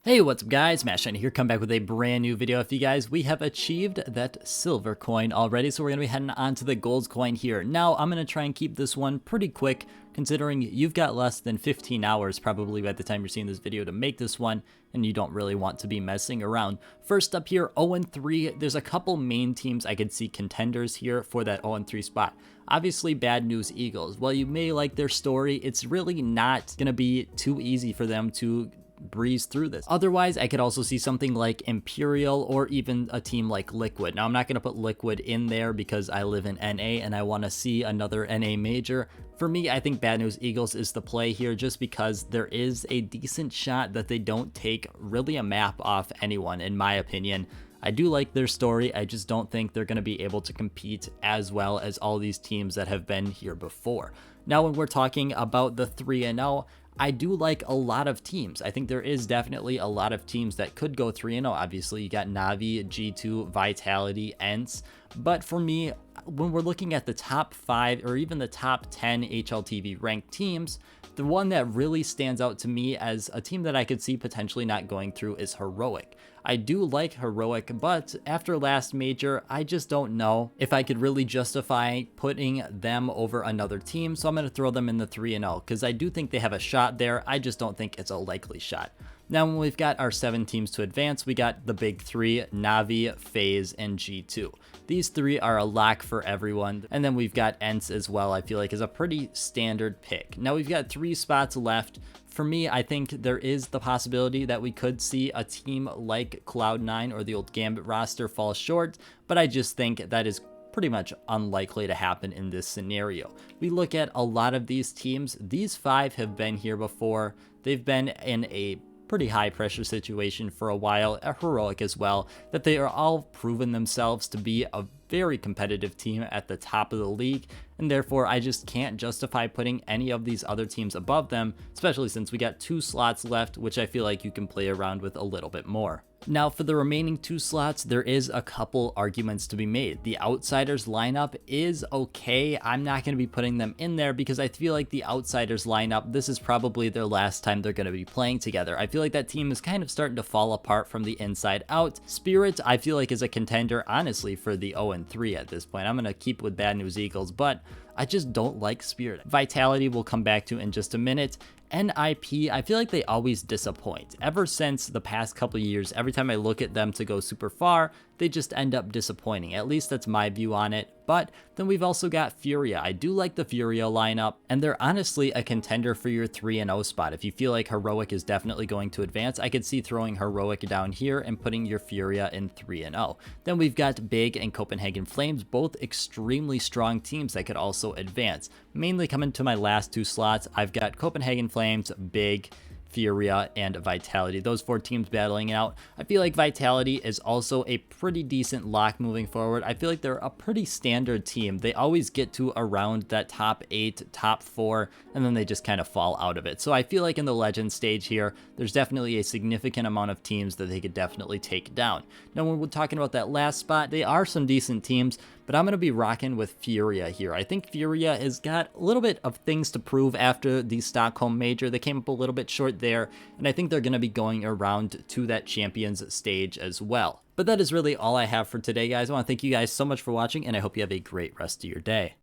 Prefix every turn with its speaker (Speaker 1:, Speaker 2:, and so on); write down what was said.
Speaker 1: Hey, what's up guys, Mastershiny here, come back with a brand new video. If you guys, we have achieved that silver coin already, so we're going to be heading on to the gold coin here. Now, I'm going to try and keep this one pretty quick, considering you've got less than 15 hours probably by the time you're seeing this video to make this one, and you don't really want to be messing around. First up here, 0-3, there's a couple main teams I could see contenders here for that 0-3 spot. Obviously, Bad News Eagles. While you may like their story, it's really not going to be too easy for them to breeze through this. Otherwise, I could also see something like Imperial or even a team like Liquid. Now, I'm not going to put Liquid in there because I live in NA and I want to see another NA major. For me, I think Bad News Eagles is the play here just because there is a decent shot that they don't take really a map off anyone, in my opinion. I do like their story, I just don't think they're going to be able to compete as well as all these teams that have been here before. Now, when we're talking about the 3-0, I do like a lot of teams. I think there is definitely a lot of teams that could go 3-0. Obviously, you got Navi, G2, Vitality, ENCE. But for me, when we're looking at the top 5 or even the top 10 HLTV ranked teams, the one that really stands out to me as a team that I could see potentially not going through is Heroic. I do like Heroic, but after last major, I just don't know if I could really justify putting them over another team, so I'm going to throw them in the 3-0 because I do think they have a shot there. I just don't think it's a likely shot. Now, when we've got our 7 teams to advance, we got the big 3, Navi, FaZe, and G2. These 3 are a lock for everyone. And then we've got ENCE as well, I feel like is a pretty standard pick. Now, we've got 3 spots left. For me, I think there is the possibility that we could see a team like Cloud9 or the old Gambit roster fall short, but I just think that is pretty much unlikely to happen in this scenario. We look at a lot of these teams, these 5 have been here before. They've been in a pretty high pressure situation for a while, a Heroic as well, that they are all proven themselves to be a very competitive team at the top of the league, and therefore I just can't justify putting any of these other teams above them, especially since we got 2 slots left, which I feel like you can play around with a little bit more. Now, for the remaining 2 slots, there is a couple arguments to be made. The Outsiders lineup is okay. I'm not going to be putting them in there because I feel like the Outsiders lineup, this is probably their last time they're going to be playing together. I feel like that team is kind of starting to fall apart from the inside out. Spirit, I feel like is a contender, honestly, for the 0-3 at this point. I'm going to keep with Bad News Eagles, but I just don't like Spirit. Vitality we'll come back to in just a minute. NIP, I feel like they always disappoint. Ever since the past couple years, every time I look at them to go super far, they just end up disappointing. At least that's my view on it. But then we've also got Furia. I do like the Furia lineup, and they're honestly a contender for your 3-0 spot. If you feel like Heroic is definitely going to advance, I could see throwing Heroic down here and putting your Furia in 3-0. Then we've got Big and Copenhagen Flames, both extremely strong teams that could also advance. Mainly coming to my last 2 slots, I've got Copenhagen Flames, Big, Furia, and Vitality. Those 4 teams battling out. I feel like Vitality is also a pretty decent lock moving forward. I feel like they're a pretty standard team. They always get to around that top 8, top 4, and then they just kind of fall out of it. So I feel like in the Legend stage here, there's definitely a significant amount of teams that they could definitely take down. Now, when we're talking about that last spot, they are some decent teams, but I'm going to be rocking with Furia here. I think Furia has got a little bit of things to prove after the Stockholm major. They came up a little bit short there, and I think they're going to be going around to that Champions stage as well. But that is really all I have for today, guys. I want to thank you guys so much for watching, and I hope you have a great rest of your day.